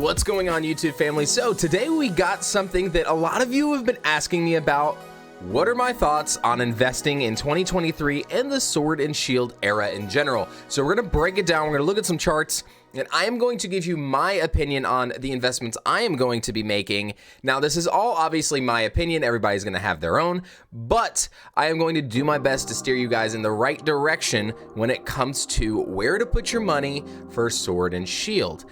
What's going on, YouTube family? So today we got something that a lot of you have been asking me about. What are my thoughts on investing in 2023 and the Sword and Shield era in general? So we're gonna break it down, we're gonna look at some charts, and I am going to give you my opinion on the investments I am going to be making. Now, this is all obviously my opinion, everybody's gonna have their own, but I am going to do my best to steer you guys in the right direction when it comes to where to put your money for Sword and Shield.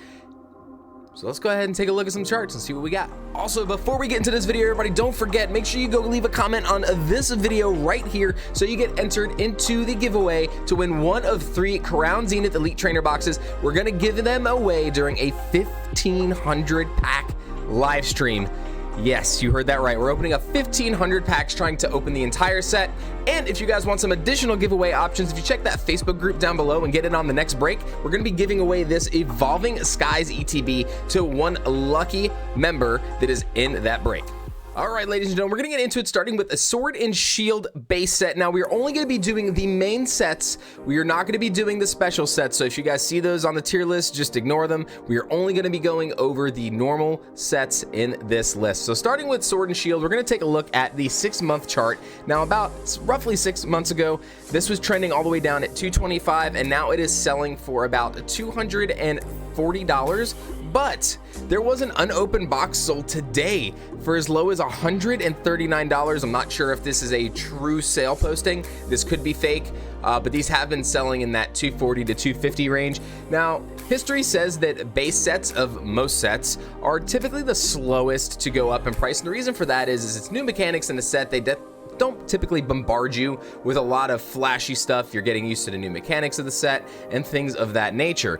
So let's go ahead and take a look at some charts and see what we got. Also, before we get into this video, everybody, don't forget, make sure you go leave a comment on this video right here so you get entered into the giveaway to win one of 3 Crown Zenith Elite Trainer boxes. We're gonna give them away during a 1,500 pack live stream. Yes, you heard that right. We're opening up 1,500 packs, trying to open the entire set. And if you guys want some additional giveaway options, if you check that Facebook group down below and get it on the next break, we're going to be giving away this Evolving Skies ETB to one lucky member that is in that break. All right, ladies and gentlemen, we're gonna get into it, starting with a Sword and Shield base set. Now, we are only gonna be doing the main sets. We are not gonna be doing the special sets, so if you guys see those on the tier list, just ignore them. We are only gonna be going over the normal sets in this list. So starting with Sword and Shield, we're gonna take a look at the 6-month chart. Now, about roughly 6 months ago, this was trending all the way down at $225, and now it is selling for about $240. But there was an unopened box sold today for as low as $139. I'm not sure if this is a true sale posting. This could be fake, but these have been selling in that $240 to $250 range. Now, history says that base sets of most sets are typically the slowest to go up in price. And the reason for that is it's new mechanics in the set. They don't typically bombard you with a lot of flashy stuff. You're getting used to the new mechanics of the set and things of that nature.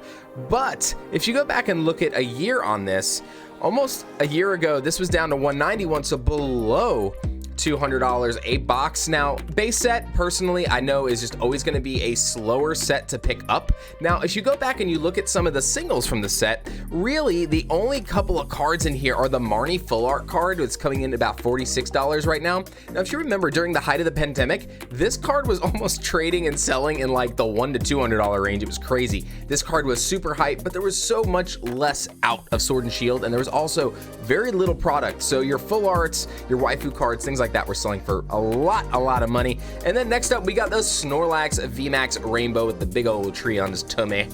But if you go back and look at a year on this, almost a year ago, this was down to $191, so below $200 a box. Now, base set, personally, I know is just always going to be a slower set to pick up. Now, if you go back and you look at some of the singles from the set, really the only couple of cards in here are the Marnie full art card. It's coming in about $46 right now. Now, if you remember, during the height of the pandemic, this card was almost trading and selling in like the $100 to $200 range. It was crazy. This card was super hype, but there was so much less out of Sword and Shield, and there was also very little product. So your full arts, your waifu cards, things like that were selling for a lot of money. And then next up, we got the Snorlax VMAX Rainbow with the big old tree on his tummy.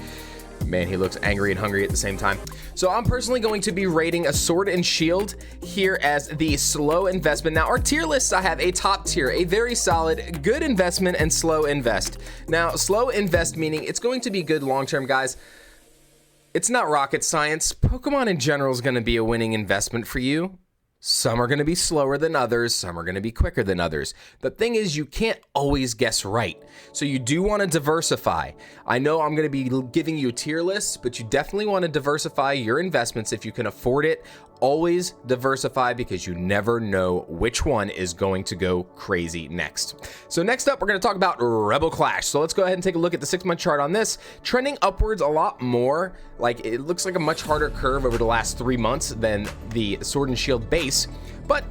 Man, he looks angry and hungry at the same time. So I'm personally going to be rating a Sword and Shield here as the slow investment. Now, our tier lists, I have a top tier, a very solid, good investment, and slow invest. Now, slow invest meaning it's going to be good long-term, guys. It's not rocket science. Pokemon in general is going to be a winning investment for you. Some are going to be slower than others, some are going to be quicker than others. The thing is, you can't always guess right. So you do want to diversify. I know I'm going to be giving you a tier list, but you definitely want to diversify your investments if you can afford it. Always diversify, because you never know which one is going to go crazy next. So next up, we're going to talk about Rebel Clash. So let's go ahead and take a look at the 6-month chart on this. Trending upwards a lot more. Like, it looks like a much harder curve over the last 3 months than the Sword and Shield base. But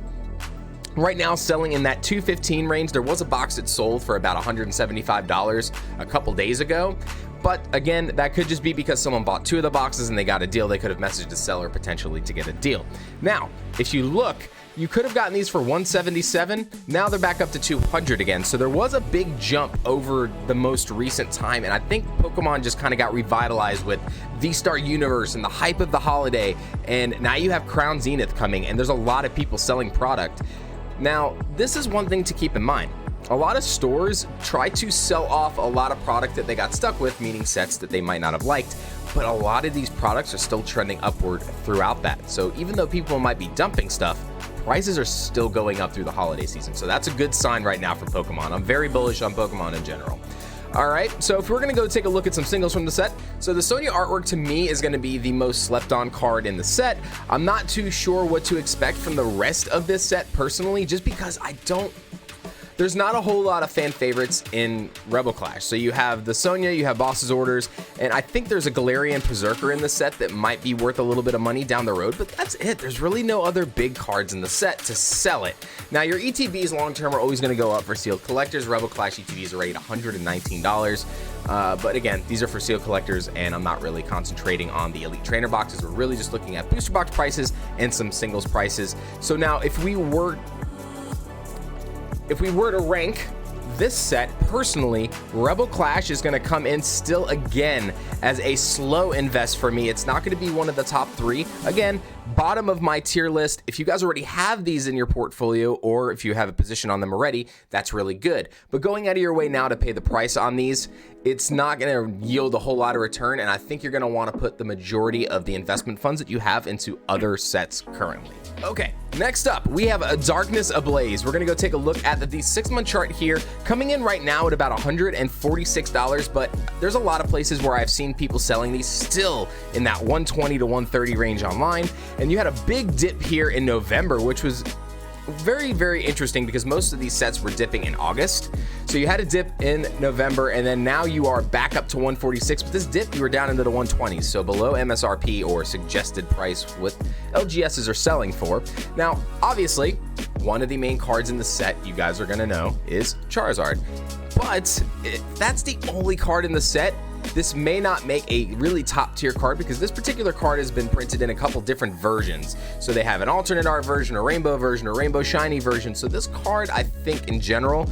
right now, selling in that $215 range. There was a box that sold for about $175 a couple days ago. But again, that could just be because someone bought 2 of the boxes and they got a deal. They could have messaged the seller potentially to get a deal. Now, if you look, you could have gotten these for $177. Now they're back up to $200 again. So there was a big jump over the most recent time. And I think Pokemon just kind of got revitalized with V-Star Universe and the hype of the holiday. And now you have Crown Zenith coming, and there's a lot of people selling product. Now, this is one thing to keep in mind. A lot of stores try to sell off a lot of product that they got stuck with, meaning sets that they might not have liked, but a lot of these products are still trending upward throughout that. So even though people might be dumping stuff, prices are still going up through the holiday season. So that's a good sign right now for Pokemon. I'm very bullish on Pokemon in general. All right, so if we're gonna go take a look at some singles from the set, so the Sonya artwork to me is gonna be the most slept on card in the set. I'm not too sure what to expect from the rest of this set personally, just because there's not a whole lot of fan favorites in Rebel Clash. So you have the Sonya, you have Boss's Orders, and I think there's a Galarian Berserker in the set that might be worth a little bit of money down the road, but that's it. There's really no other big cards in the set to sell it. Now, your ETBs long-term are always gonna go up for sealed collectors. Rebel Clash ETBs are rated $119. But again, these are for sealed collectors, and I'm not really concentrating on the elite trainer boxes. We're really just looking at booster box prices and some singles prices. So now if we were to rank this set, personally, Rebel Clash is going to come in still again as a slow invest for me. It's not going to be one of the top 3. Again, bottom of my tier list. If you guys already have these in your portfolio, or if you have a position on them already, that's really good. But going out of your way now to pay the price on these, it's not going to yield a whole lot of return, and I think you're going to want to put the majority of the investment funds that you have into other sets currently. Okay, next up, we have a Darkness Ablaze. We're going to go take a look at the 6-month chart here, coming in right now at about $146, but there's a lot of places where I've seen people selling these still in that 120 to 130 range online. And you had a big dip here in November, which was very, very interesting because most of these sets were dipping in August. So you had a dip in November, and then now you are back up to 146. But this dip, you were down into the 120s, so below MSRP or suggested price what LGSs are selling for. Now, obviously, one of the main cards in the set you guys are gonna know is Charizard. But if that's the only card in the set, this may not make a really top tier card because this particular card has been printed in a couple different versions. So they have an alternate art version, a rainbow shiny version. So this card, I think in general,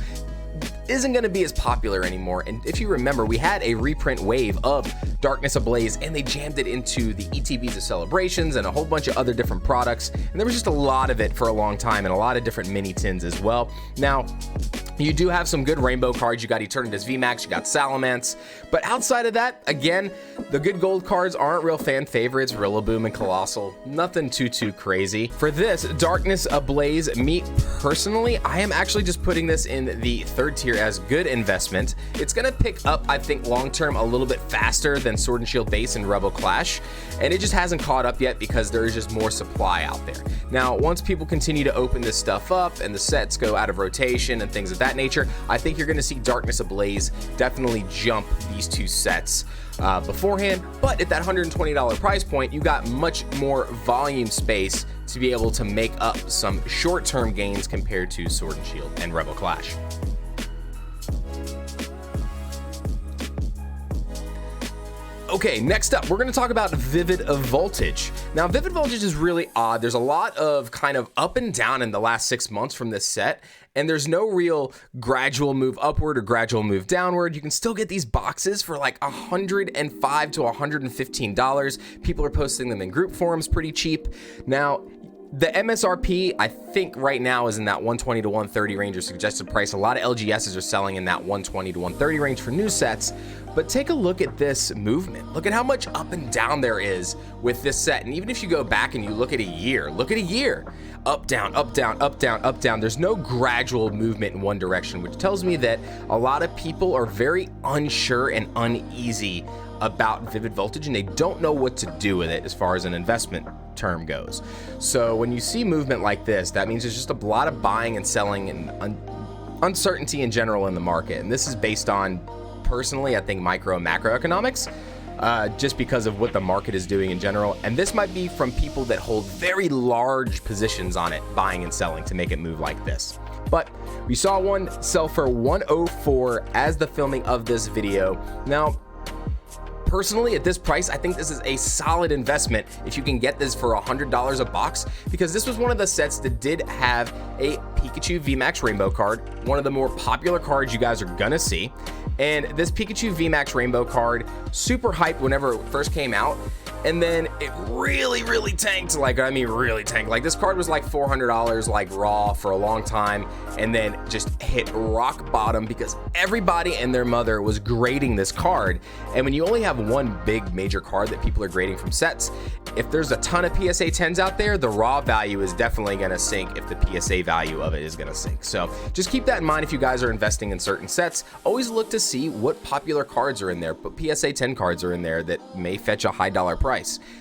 isn't going to be as popular anymore. And if you remember, we had a reprint wave of Darkness Ablaze, and they jammed it into the ETBs of Celebrations and a whole bunch of other different products. And there was just a lot of it for a long time, and a lot of different mini tins as well. Now, you do have some good rainbow cards. You got Eternatus VMAX, you got Salamence. But outside of that, again, the good gold cards aren't real fan favorites. Rillaboom and Colossal, nothing too crazy. For this Darkness Ablaze, me personally, I am actually just putting this in the 3rd tier as good investment. It's gonna pick up, I think, long-term a little bit faster than Sword and Shield Base and Rebel Clash. And it just hasn't caught up yet because there is just more supply out there. Now, once people continue to open this stuff up and the sets go out of rotation and things of that nature, I think you're going to see Darkness Ablaze definitely jump these 2 sets beforehand. But at that $120 price point, you got much more volume space to be able to make up some short-term gains compared to Sword and Shield and Rebel Clash. Okay, next up, we're going to talk about Vivid Voltage. Now, Vivid Voltage is really odd. There's a lot of kind of up and down in the last 6 months from this set, and there's no real gradual move upward or gradual move downward. You can still get these boxes for like $105 to $115. People are posting them in group forums pretty cheap. Now, the MSRP, I think right now is in that 120 to 130 range or suggested price. A lot of LGSs are selling in that 120 to 130 range for new sets. But take a look at this movement. Look at how much up and down there is with this set. And even if you go back and you look at a year, up, down, up, down, up, down, up, down. There's no gradual movement in one direction, which tells me that a lot of people are very unsure and uneasy about Vivid Voltage, and they don't know what to do with it as far as an investment term goes. So when you see movement like this, that means there's just a lot of buying and selling and uncertainty in general in the market. And this is based on, personally, I think micro and macroeconomics, just because of what the market is doing in general. And this might be from people that hold very large positions on it, buying and selling to make it move like this. But we saw one sell for 104 as the filming of this video. Now, personally, at this price, I think this is a solid investment if you can get this for $100 a box, because this was one of the sets that did have a Pikachu VMAX Rainbow card, one of the more popular cards you guys are gonna see. And this Pikachu VMAX Rainbow card, super hyped whenever it first came out, and then it really tanked. Really tanked. Like, this card was like $400 like raw for a long time, and then just hit rock bottom because everybody and their mother was grading this card. And when you only have one big major card that people are grading from sets, if there's a ton of PSA 10s out there, the raw value is definitely gonna sink if the PSA value of it is gonna sink. So just keep that in mind if you guys are investing in certain sets. Always look to see what popular cards are in there, but PSA 10 cards are in there that may fetch a high dollar price.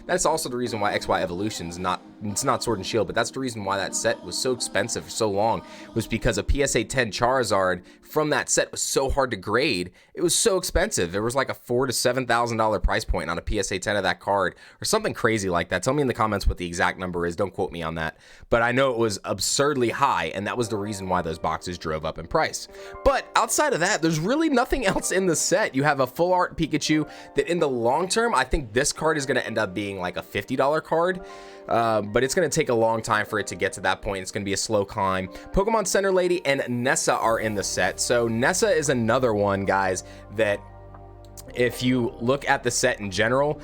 That's also the reason why XY Evolution's it's not Sword and Shield, but that's the reason why that set was so expensive for so long, was because a PSA 10 Charizard from that set was so hard to grade. It was so expensive. It was like a $4,000 to $7,000 price point on a PSA 10 of that card, or something crazy like that. Tell me in the comments what the exact number is. Don't quote me on that. But I know it was absurdly high, and that was the reason why those boxes drove up in price. But outside of that, there's really nothing else in the set. You have a full art Pikachu that in the long term, I think this card is going to end up being like a $50 card, but it's going to take a long time for it to get to that point. It's going to be a slow climb. Pokemon Center Lady and Nessa are in the set. So Nessa is another one, guys, that if you look at the set in general,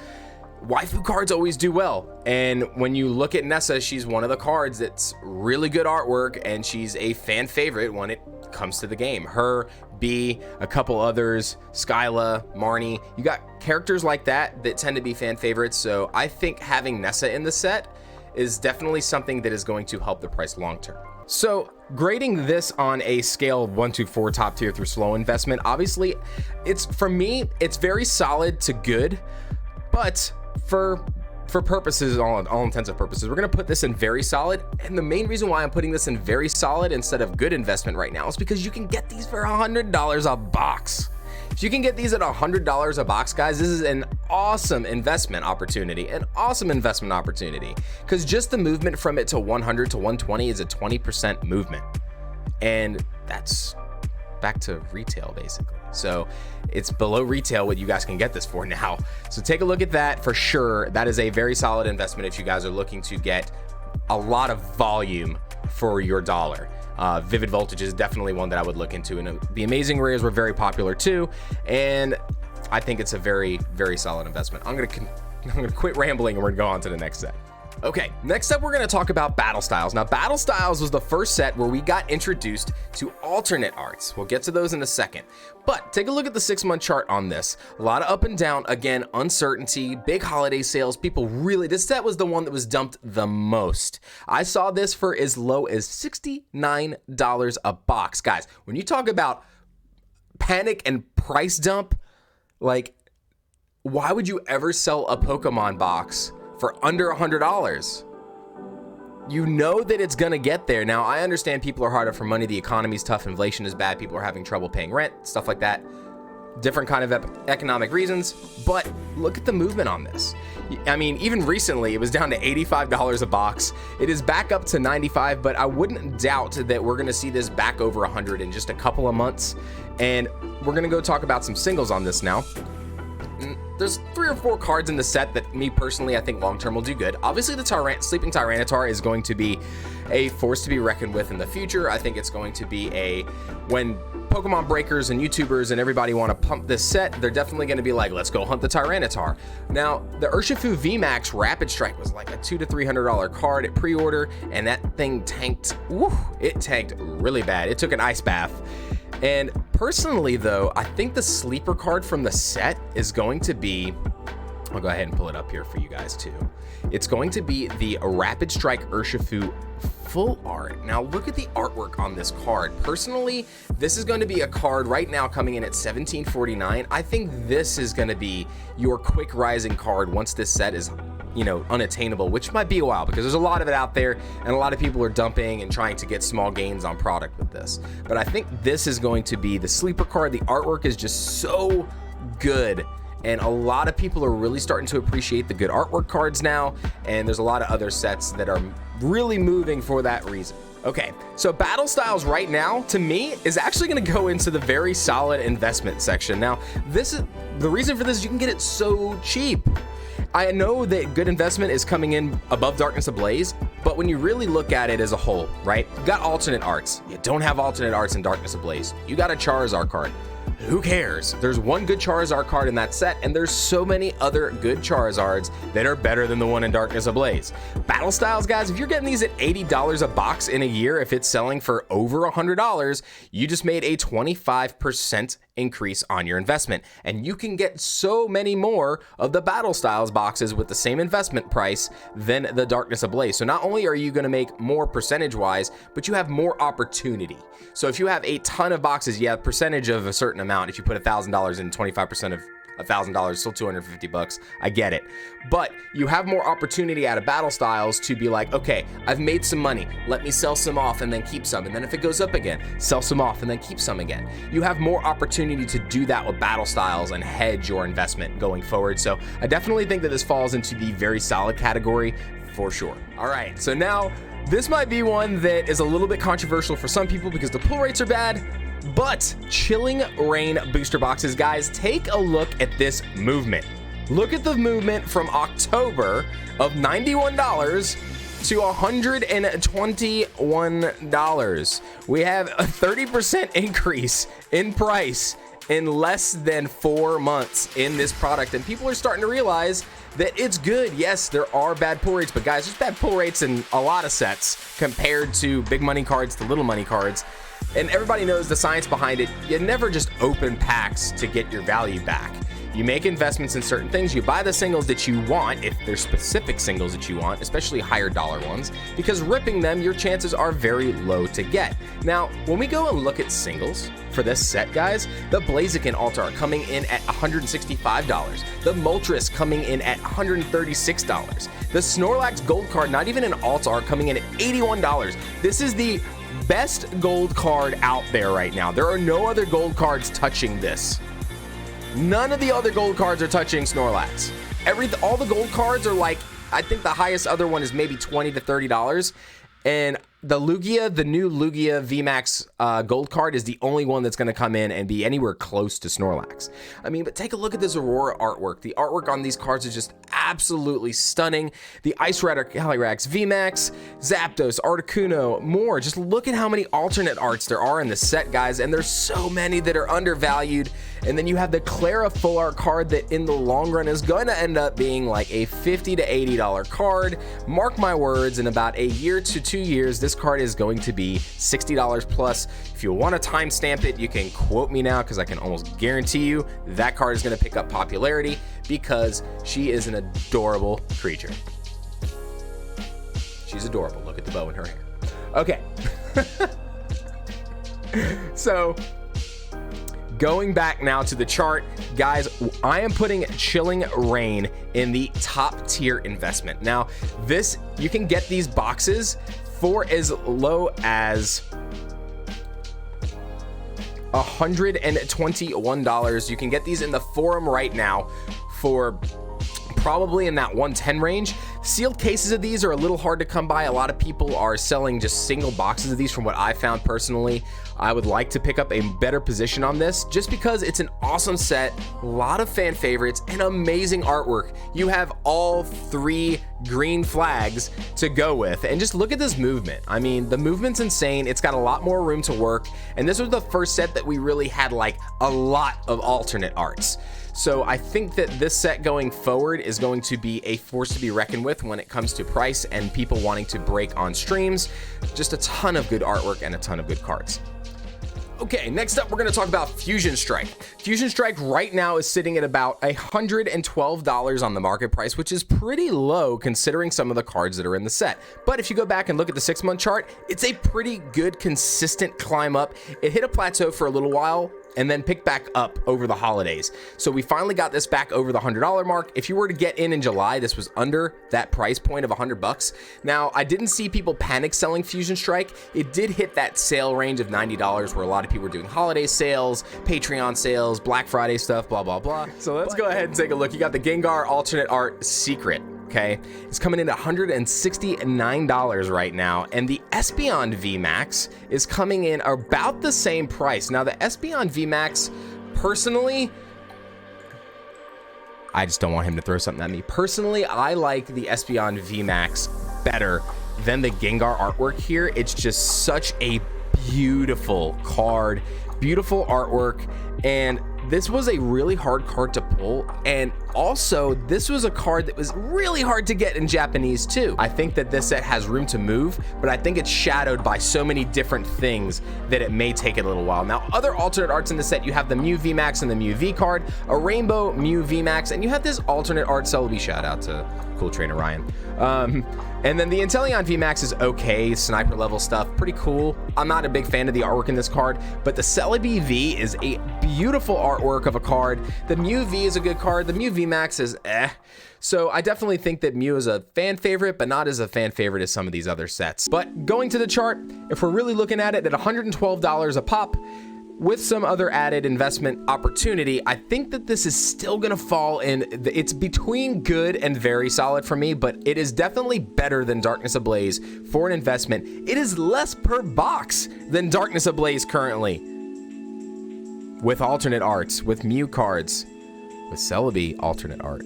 waifu cards always do well. And when you look at Nessa, she's one of the cards that's really good artwork, and she's a fan favorite when it comes to the game. Her, B, a couple others, Skyla, Marnie, you got characters like that that tend to be fan favorites. So I think having Nessa in the set is definitely something that is going to help the price long term. So grading this on a scale of 1 to 4, top tier through slow investment, obviously for me, it's very solid to good, but for purposes, all intents and purposes, we're gonna put this in very solid. And the main reason why I'm putting this in very solid instead of good investment right now is because you can get these for $100 a box. If you can get these at $100 a box, guys, this is an awesome investment opportunity, because just the movement from it to 100 to 120 is a 20% movement, and that's back to retail basically. So it's below retail what you guys can get this for now. So take a look at that for sure. That is a very solid investment if you guys are looking to get a lot of volume for your dollar. Vivid Voltage is definitely one that I would look into, and the Amazing Rares were very popular too, and I think it's a very, very solid investment. I'm gonna quit rambling and we're gonna go on to the next set. Okay, next up we're gonna talk about Battle Styles. Now, Battle Styles was the first set where we got introduced to alternate arts. We'll get to those in a second, but take a look at the 6-month chart on this. A lot of up and down, again, uncertainty, big holiday sales. People really, this set was the one that was dumped the most. I saw this for as low as $69 a box. Guys, when you talk about panic and price dump, like, why would you ever sell a Pokemon box for under $100? You know that it's gonna get there. Now, I understand people are harder for money, the economy's tough, inflation is bad, people are having trouble paying rent, stuff like that. Different kind of economic reasons, but look at the movement on this. I mean, even recently, it was down to $85 a box. It is back up to $95, but I wouldn't doubt that we're gonna see this back over $100 in just a couple of months. And we're gonna go talk about some singles on this now. There's 3 or 4 cards in the set that me personally, I think long-term will do good. Obviously, the Sleeping Tyranitar is going to be a force to be reckoned with in the future. I think it's going to be when Pokemon breakers and YouTubers and everybody want to pump this set, they're definitely going to be like, let's go hunt the Tyranitar. Now, the Urshifu VMAX Rapid Strike was like a $200 to $300 card at pre-order, and that thing tanked. It tanked really bad. It took an ice bath. And personally, though, I think the sleeper card from the set is going to be, I'll go ahead and pull it up here for you guys too. It's going to be the Rapid Strike Urshifu full art. Now look at the artwork on this card. Personally, this is going to be a card right now coming in at $17.49. I think this is going to be your quick rising card once this set is, unattainable, which might be a while because there's a lot of it out there and a lot of people are dumping and trying to get small gains on product with this. But I think this is going to be the sleeper card. The artwork is just so good, and a lot of people are really starting to appreciate the good artwork cards now, and there's a lot of other sets that are really moving for that reason. Okay, so Battle Styles right now, to me, is actually gonna go into the very solid investment section. Now, the reason for this is you can get it so cheap. I know that good investment is coming in above Darkness Ablaze, but when you really look at it as a whole, right? You got alternate arts. You don't have alternate arts in Darkness Ablaze. You got a Charizard card. Who cares? There's one good Charizard card in that set, and there's so many other good Charizards that are better than the one in Darkness Ablaze. Battle Styles, guys, if you're getting these at $80 a box in a year, if it's selling for over $100, you just made a 25% increase on your investment, and you can get so many more of the Battle Styles boxes with the same investment price than the Darkness Ablaze. So not only are you going to make more percentage-wise, but you have more opportunity. So if you have a ton of boxes, you have percentage of a certain amount. If you put $1,000 in, 25% of $1,000, still $250. I get it. But you have more opportunity out of Battle Styles to be like, okay, I've made some money. Let me sell some off and then keep some. And then if it goes up again, sell some off and then keep some again. You have more opportunity to do that with Battle Styles and hedge your investment going forward. So I definitely think that this falls into the very solid category for sure. All right, so now this might be one that is a little bit controversial for some people because the pull rates are bad, but Chilling Reign booster boxes, guys, take a look at this movement. Look at the movement from October of $91 to $121. We have a 30% increase in price in less than 4 months in this product, and people are starting to realize that it's good. Yes, there are bad pull rates, but guys, there's bad pull rates in a lot of sets compared to big money cards to little money cards, and everybody knows the science behind it. You never just open packs to get your value back. You make investments in certain things. You buy the singles that you want, if there's specific singles that you want, especially higher dollar ones, because ripping them, your chances are very low to get. Now, when we go and look at singles for this set, guys, the Blaziken Altar coming in at $165. The Moltres coming in at $136. The Snorlax Gold card, not even an Altar, coming in at $81. This is the best gold card out there right now. There are no other gold cards touching this. None of the other gold cards are touching Snorlax. All the gold cards are like, I think the highest other one is maybe $20 to $30. And the Lugia, the new Lugia VMAX gold card is the only one that's going to come in and be anywhere close to Snorlax. I mean, but take a look at this Aurora artwork. The artwork on these cards is just absolutely stunning. The Ice Rider Calyrex VMAX, Zapdos, Articuno, more. Just look at how many alternate arts there are in the set, guys, and there's so many that are undervalued. And then you have the Clara full art card that in the long run is going to end up being like a $50 to $80 card. Mark my words, in about a year to 2 years, this card is going to be $60 plus. If you want to timestamp it, you can quote me now because I can almost guarantee you that card is going to pick up popularity because she is an adorable creature. She's adorable. Look at the bow in her hair. Okay. So, going back now to the chart, guys, I am putting Chilling Reign in the top tier investment. Now, this, you can get these boxes for as low as $121. You can get these in the forum right now for probably in that 110 range. Sealed cases of these are a little hard to come by. A lot of people are selling just single boxes of these from what I found personally. I would like to pick up a better position on this just because it's an awesome set, a lot of fan favorites, and amazing artwork. You have all 3 green flags to go with, and just look at this movement. I mean, the movement's insane. It's got a lot more room to work, and this was the first set that we really had like a lot of alternate arts. So I think that this set going forward is going to be a force to be reckoned with when it comes to price and people wanting to break on streams. Just a ton of good artwork and a ton of good cards. Okay, next up, we're going to talk about Fusion Strike. Fusion Strike right now is sitting at about $112 on the market price, which is pretty low considering some of the cards that are in the set. But if you go back and look at the 6-month chart, it's a pretty good, consistent climb up. It hit a plateau for a little while and then picked back up over the holidays. So we finally got this back over the $100 mark. If you were to get in July, this was under that price point of $100. Now, I didn't see people panic selling Fusion Strike. It did hit that sale range of $90 where a lot of people were doing holiday sales, Patreon sales, Black Friday stuff, blah, blah, blah. So let's go ahead and take a look. You got the Gengar alternate art Secret. Okay, it's coming in at $169 right now, and the Espeon VMAX is coming in about the same price. Now, the Espeon VMAX, personally, I just don't want him to throw something at me. Personally, I like the Espeon VMAX better than the Gengar artwork here. It's just such a beautiful card, beautiful artwork, and this was a really hard card to pull, and also this was a card that was really hard to get in Japanese too. I think that this set has room to move, but I think it's shadowed by so many different things that it may take it a little while. Now, other alternate arts in the set, you have the Mew VMAX and the Mew V card, a Rainbow Mew VMAX, and you have this alternate art Celebi, shout out to Cool Trainer Ryan. And then the Inteleon VMAX is okay, sniper level stuff, pretty cool. I'm not a big fan of the artwork in this card, but the Celebi V is a beautiful artwork of a card. The Mew V is a good card. The Mew VMAX is eh. So I definitely think that Mew is a fan favorite, but not as a fan favorite as some of these other sets. But going to the chart, if we're really looking at it at $112 a pop, with some other added investment opportunity, I think that this is still going to fall in. It's between good and very solid for me, but it is definitely better than Darkness Ablaze for an investment. It is less per box than Darkness Ablaze currently. With alternate arts, with Mew cards, with Celebi alternate art.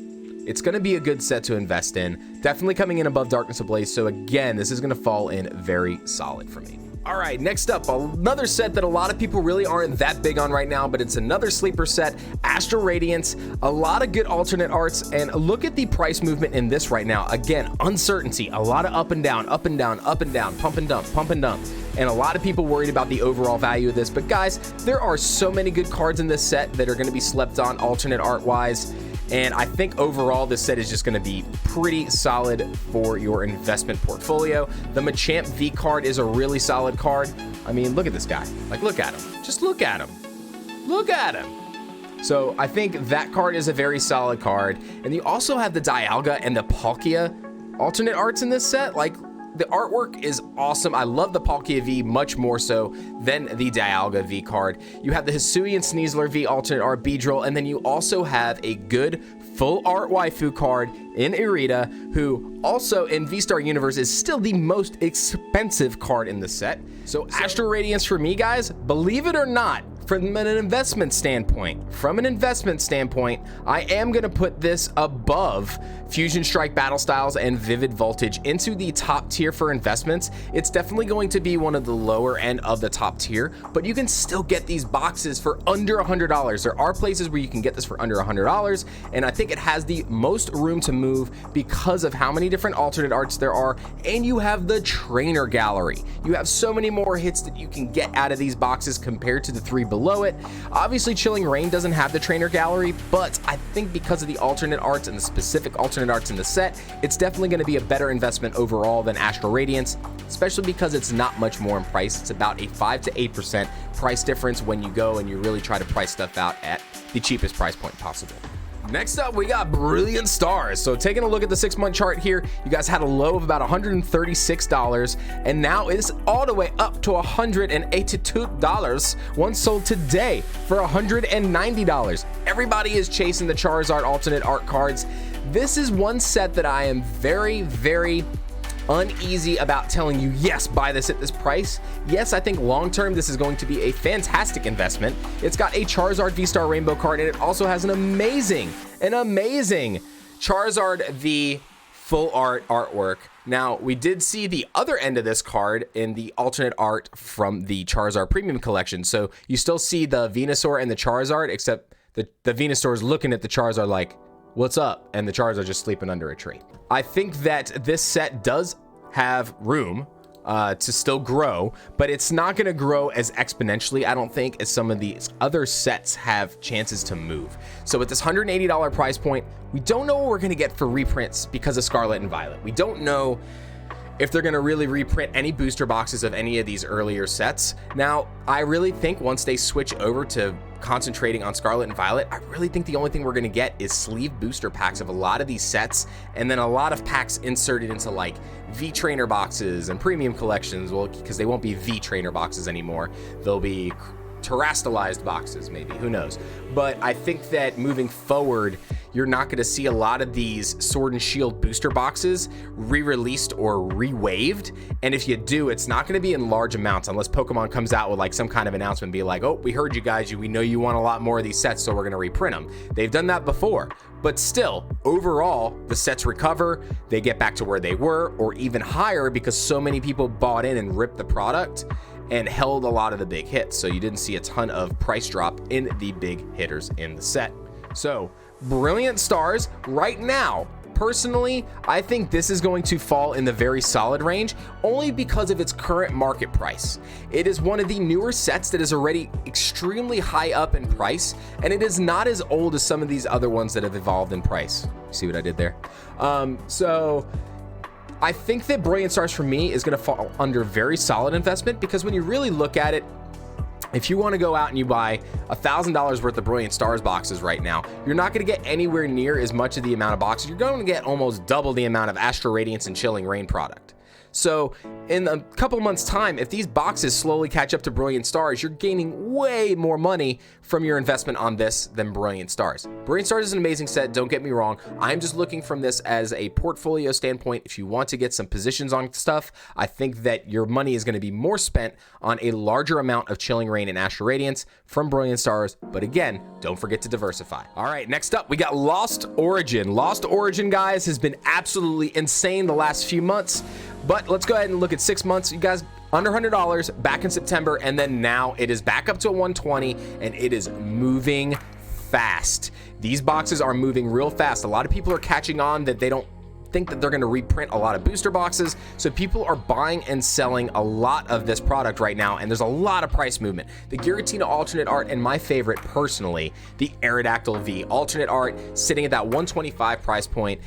It's going to be a good set to invest in. Definitely coming in above Darkness Ablaze. So again, this is going to fall in very solid for me. All right, next up, another set that a lot of people really aren't that big on right now, but it's another sleeper set, Astral Radiance. A lot of good alternate arts, and look at the price movement in this right now. Again, uncertainty, a lot of up and down, up and down, up and down, pump and dump, pump and dump. And a lot of people worried about the overall value of this. But guys, there are so many good cards in this set that are going to be slept on alternate art-wise. And I think overall, this set is just going to be pretty solid for your investment portfolio. The Machamp V card is a really solid card. I mean, look at this guy. Like, look at him. Just look at him. Look at him. So I think that card is a very solid card. And you also have the Dialga and the Palkia alternate arts in this set. Like, the artwork is awesome. I love the Palkia V much more so than the Dialga V card. You have the Hisuian Sneasler V alternate art Beedrill, and then you also have a good full art waifu card in Irida, who also in V-Star Universe is still the most expensive card in the set. So Astral Radiance for me, guys, believe it or not, from an investment standpoint, I am going to put this above Fusion Strike Battle Styles and Vivid Voltage into the top tier for investments. It's definitely going to be one of the lower end of the top tier, but you can still get these boxes for under $100. There are places where you can get this for under $100, and I think it has the most room to move because of how many different alternate arts there are, and you have the trainer gallery. You have so many more hits that you can get out of these boxes compared to the three below it. Obviously, Chilling Reign doesn't have the trainer gallery, but I think because of the alternate arts and the specific alternate arts in the set, it's definitely going to be a better investment overall than Astral Radiance, especially because it's not much more in price. It's about a 5 to 8% price difference when you go and you really try to price stuff out at the cheapest price point possible. Next up, we got Brilliant Stars. So taking a look at the 6-month chart here, you guys had a low of about $136, and now it's all the way up to $182. One sold today for $190. Everybody is chasing the Charizard alternate art cards. This is one set that I am very, very uneasy about telling you, yes, buy this at this price. Yes, I think long-term this is going to be a fantastic investment. It's got a Charizard V-Star Rainbow card, and it also has an amazing Charizard V full art artwork. Now, we did see the other end of this card in the alternate art from the Charizard Premium Collection. So you still see the Venusaur and the Charizard, except the Venusaur is looking at the Charizard like, what's up? And the Charizard just sleeping under a tree. I think that this set does have room to still grow, but it's not going to grow as exponentially, I don't think, as some of these other sets have chances to move. So at this $180 price point, we don't know what we're going to get for reprints because of Scarlet and Violet. We don't know if they're going to really reprint any booster boxes of any of these earlier sets. Now, I really think once they switch over to concentrating on Scarlet and Violet, I really think the only thing we're going to get is sleeve booster packs of a lot of these sets, and then a lot of packs inserted into like V-Trainer boxes and premium collections. Well, because they won't be V-Trainer boxes anymore. They'll be terastallized boxes, maybe, who knows. But I think that moving forward, you're not going to see a lot of these Sword and Shield booster boxes re-released or re-waved, and if you do, it's not going to be in large amounts unless Pokemon comes out with like some kind of announcement, be like, oh, we heard you guys, we know you want a lot more of these sets, so we're going to reprint them. They've done that before, but still, overall, the sets recover, they get back to where they were, or even higher, because so many people bought in and ripped the product and held a lot of the big hits, so you didn't see a ton of price drop in the big hitters in the set. So Brilliant Stars right now, personally, I think this is going to fall in the very solid range only because of its current market price. It is one of the newer sets that is already extremely high up in price, and it is not as old as some of these other ones that have evolved in price. See what I did there? So I think that Brilliant Stars for me is going to fall under very solid investment, because when you really look at it, if you want to go out and you buy $1,000 worth of Brilliant Stars boxes right now, you're not going to get anywhere near as much of the amount of boxes. You're going to get almost double the amount of Astral Radiance and Chilling Reign product. So in a couple months time, if these boxes slowly catch up to Brilliant Stars, you're gaining way more money from your investment on this than Brilliant Stars. Brilliant Stars is an amazing set, don't get me wrong. I'm just looking from this as a portfolio standpoint. If you want to get some positions on stuff, I think that your money is going to be more spent on a larger amount of Chilling Reign and Astral Radiance from Brilliant Stars. But again, don't forget to diversify. All right, next up, we got Lost Origin. Lost Origin, guys, has been absolutely insane the last few months. But let's go ahead and look at 6 months. You guys, under $100 back in September, and then now it is back up to 120, and it is moving fast. These boxes are moving real fast. A lot of people are catching on that they don't think that they're going to reprint a lot of booster boxes, so people are buying and selling a lot of this product right now, and there's a lot of price movement. The Giratina alternate art, and my favorite personally, the Aerodactyl V alternate art, sitting at that 125 price point.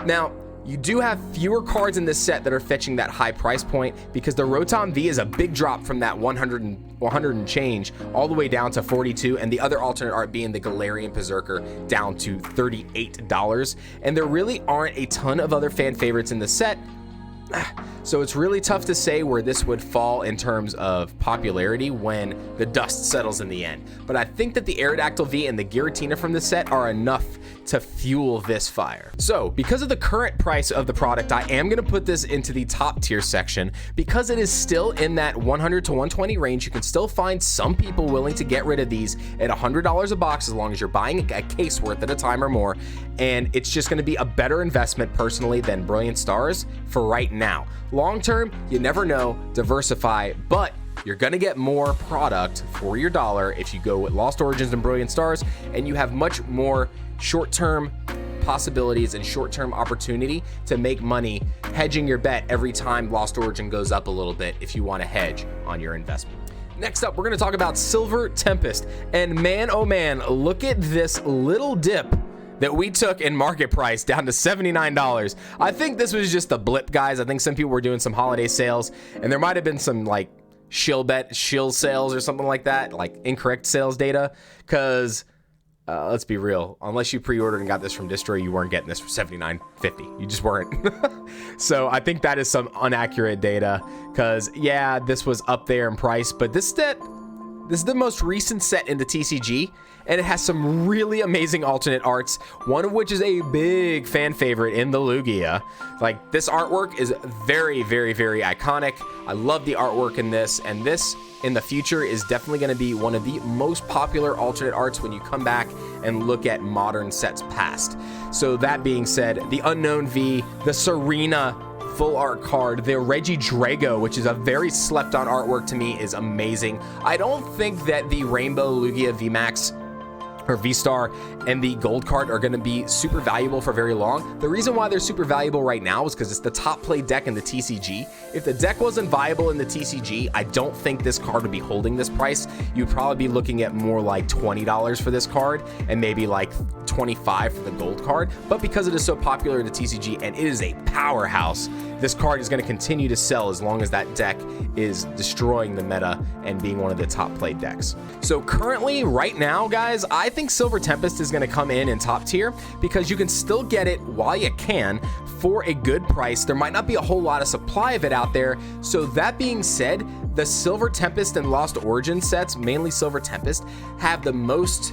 Now, you do have fewer cards in this set that are fetching that high price point, because the Rotom V is a big drop from that 100 and change all the way down to 42, and the other alternate art being the Galarian Berserker down to $38. And there really aren't a ton of other fan favorites in the set, so it's really tough to say where this would fall in terms of popularity when the dust settles in the end. But I think that the Aerodactyl V and the Giratina from the set are enough to fuel this fire. So because of the current price of the product, I am going to put this into the top tier section, because it is still in that 100 to 120 range. You can still find some people willing to get rid of these at $100 a box, as long as you're buying a case worth at a time or more. And it's just going to be a better investment personally than Brilliant Stars for right now. Long term, you never know, diversify, but you're going to get more product for your dollar if you go with Lost Origins and Brilliant Stars, and you have much more short-term possibilities and short-term opportunity to make money hedging your bet every time Lost Origin goes up a little bit if you want to hedge on your investment. Next up, we're going to talk about Silver Tempest, and man, oh man, look at this little dip that we took in market price down to $79. I think this was just a blip, guys. I think some people were doing some holiday sales, and there might have been some like shill sales or something like that, like incorrect sales data, because let's be real, unless you pre-ordered and got this from distro, you weren't getting this for $79.50. You just weren't. So I think that is some inaccurate data, because yeah, this was up there in price, but this is the most recent set in the TCG, and it has some really amazing alternate arts, one of which is a big fan favorite in the Lugia. Like, this artwork is very, very, very iconic. I love the artwork in this, and this in the future is definitely going to be one of the most popular alternate arts when you come back and look at modern sets past. So that being said, the Unknown V, the Serena full art card, the Regidrago, which is a very slept on artwork to me, is amazing. I don't think that the Rainbow Lugia VMAX or V-Star and the gold card are going to be super valuable for very long. The reason why they're super valuable right now is because it's the top play deck in the TCG. If the deck wasn't viable in the TCG, I don't think this card would be holding this price. You'd probably be looking at more like $20 for this card and maybe like $25 for the gold card. But because it is so popular in the TCG and it is a powerhouse, this card is going to continue to sell as long as that deck is destroying the meta and being one of the top played decks. So currently, right now, guys, I think Silver Tempest is going to come in top tier, because you can still get it while you can for a good price. There might not be a whole lot of supply of it out there. So that being said, the Silver Tempest and Lost Origin sets, mainly Silver Tempest, have the most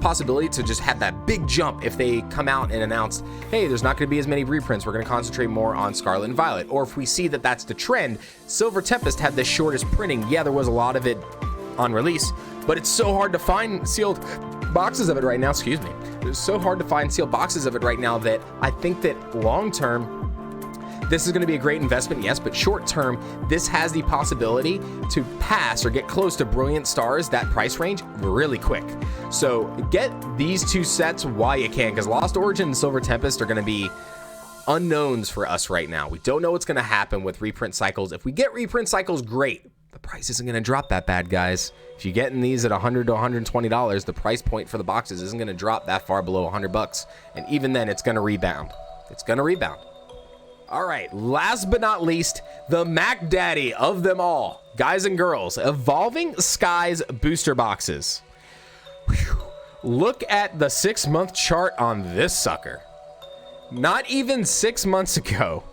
possibility to just have that big jump if they come out and announce, hey, there's not going to be as many reprints, we're going to concentrate more on Scarlet and Violet. Or if we see that that's the trend, Silver Tempest had the shortest printing. Yeah, there was a lot of it on release, but it's so hard to find sealed boxes of it right now. Excuse me. It's so hard to find sealed boxes of it right now that I think that long term, this is going to be a great investment, yes, but short term, this has the possibility to pass or get close to Brilliant Stars, that price range, really quick. So get these two sets while you can, because Lost Origin and Silver Tempest are going to be unknowns for us right now. We don't know what's going to happen with reprint cycles. If we get reprint cycles, great. The price isn't going to drop that bad, guys. If you're getting these at $100 to $120, the price point for the boxes isn't going to drop that far below $100. And even then, it's going to rebound. It's going to rebound. All right, last but not least, the Mac Daddy of them all, guys and girls, Evolving Skies booster boxes. Whew. Look at the 6-month chart on this sucker. Not even 6 months ago,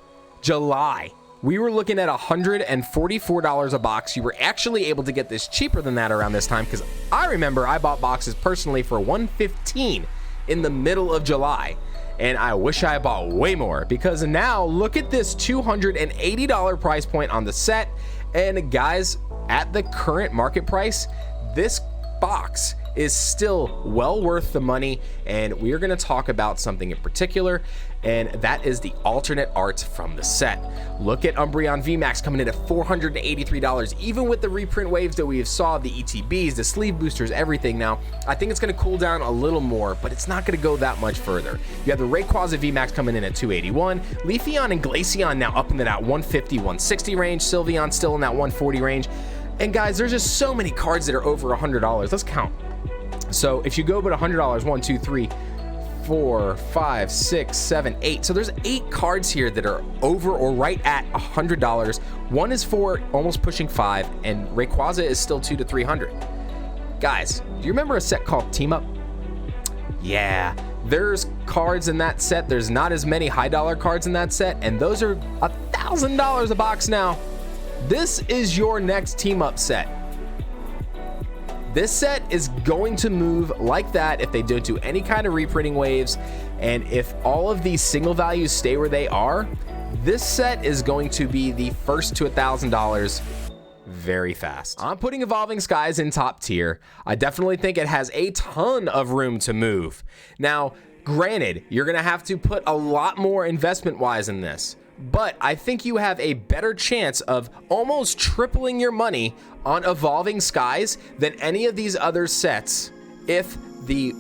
July, we were looking at $144 a box. You were actually able to get this cheaper than that around this time, because I remember I bought boxes personally for $115 in the middle of July. And I wish I bought way more, because now look at this $280 price point on the set. And guys, at the current market price, this box is still well worth the money. And we are going to talk about something in particular, and that is the alternate art from the set. Look at Umbreon VMAX coming in at $483, even with the reprint waves that we have saw, the ETBs, the sleeve boosters, everything. Now, I think it's going to cool down a little more, but it's not going to go that much further. You have the Rayquaza VMAX coming in at $281, Leafeon and Glaceon now up into that $150, $160 range, Sylveon still in that $140 range. And guys, there's just so many cards that are over $100. Let's count. So if you go but $100, 1, 2, 3, 4, 5, 6, 7, 8. So there's 8 cards here that are over or right at $100. One is 4, almost pushing 5, and Rayquaza is still 200 to 300. Guys, do you remember a set called Team Up? Yeah, there's cards in that set. There's not as many high dollar cards in that set, and those are $1,000 a box now. This is your next Team Up set. This set is going to move like that if they don't do any kind of reprinting waves, and if all of these single values stay where they are, this set is going to be the first to $1,000 very fast. I'm putting Evolving Skies in top tier. I definitely think it has a ton of room to move. Now, granted, you're gonna have to put a lot more investment-wise in this, but I think you have a better chance of almost tripling your money on Evolving Skies than any of these other sets if the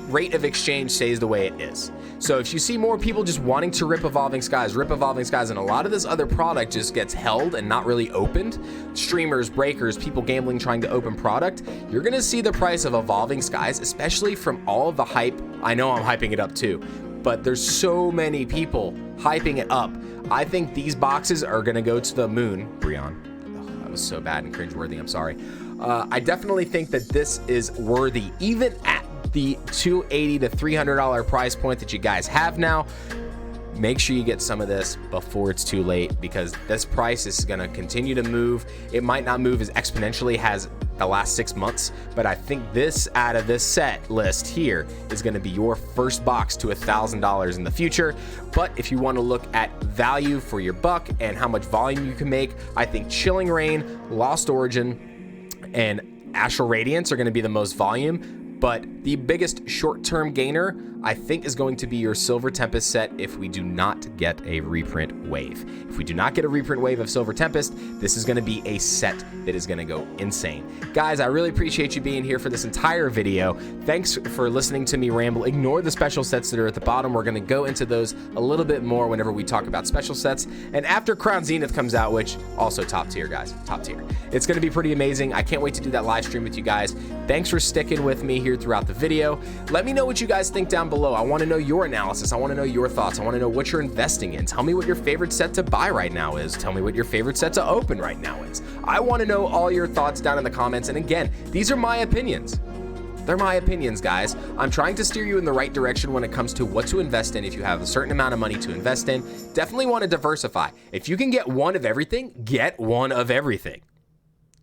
rate of exchange stays the way it is. So if you see more people just wanting to rip Evolving Skies, and a lot of this other product just gets held and not really opened, streamers, breakers, people gambling trying to open product, you're gonna see the price of Evolving Skies, especially from all of the hype. I know I'm hyping it up too, but there's so many people hyping it up. I think these boxes are gonna go to the moon. Breon. Oh, that was so bad and cringeworthy, I'm sorry. I definitely think that this is worthy, even at the $280 to $300 price point that you guys have now. Make sure you get some of this before it's too late, because this price is gonna continue to move. It might not move as exponentially as the last 6 months, but I think this out of this set list here is gonna be your first box to $1,000 in the future. But if you wanna look at value for your buck and how much volume you can make, I think Chilling Reign, Lost Origin, and Astral Radiance are gonna be the most volume. But the biggest short-term gainer, I think, is going to be your Silver Tempest set if we do not get a reprint wave. If we do not get a reprint wave of Silver Tempest, this is going to be a set that is going to go insane. Guys, I really appreciate you being here for this entire video. Thanks for listening to me ramble. Ignore the special sets that are at the bottom. We're going to go into those a little bit more whenever we talk about special sets. And after Crown Zenith comes out, which also top tier, guys, top tier. It's going to be pretty amazing. I can't wait to do that live stream with you guys. Thanks for sticking with me here throughout the video. Let me know what you guys think down below. I want to know your analysis. I want to know your thoughts. I want to know what you're investing in. Tell me what your favorite set to buy right now is. Tell me what your favorite set to open right now is. I want to know all your thoughts down in the comments. And again, these are my opinions. They're my opinions, guys. I'm trying to steer you in the right direction when it comes to what to invest in. If you have a certain amount of money to invest in, definitely want to diversify. If you can get one of everything, get one of everything.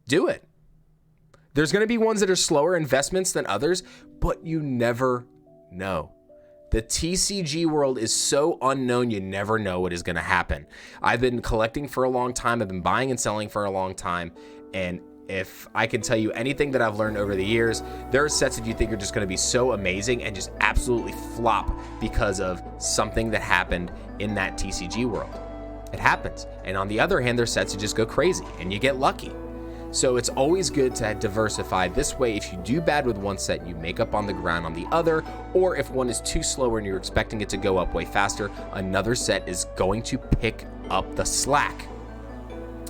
Do it. There's going to be ones that are slower investments than others, but you never know. The TCG world is so unknown, you never know what is going to happen. I've been collecting for a long time. I've been buying and selling for a long time. And if I can tell you anything that I've learned over the years, there are sets that you think are just going to be so amazing and just absolutely flop because of something that happened in that TCG world. It happens. And on the other hand, there's sets that just go crazy and you get lucky. So it's always good to diversify. This way, if you do bad with one set, you make up on the ground on the other, or if one is too slow and you're expecting it to go up way faster, another set is going to pick up the slack.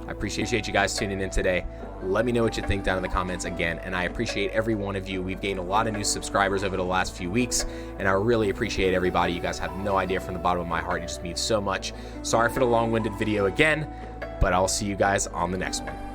I appreciate you guys tuning in today. Let me know what you think down in the comments again, and I appreciate every one of you. We've gained a lot of new subscribers over the last few weeks, and I really appreciate everybody. You guys have no idea from the bottom of my heart. It just means so much. Sorry for the long-winded video again, but I'll see you guys on the next one.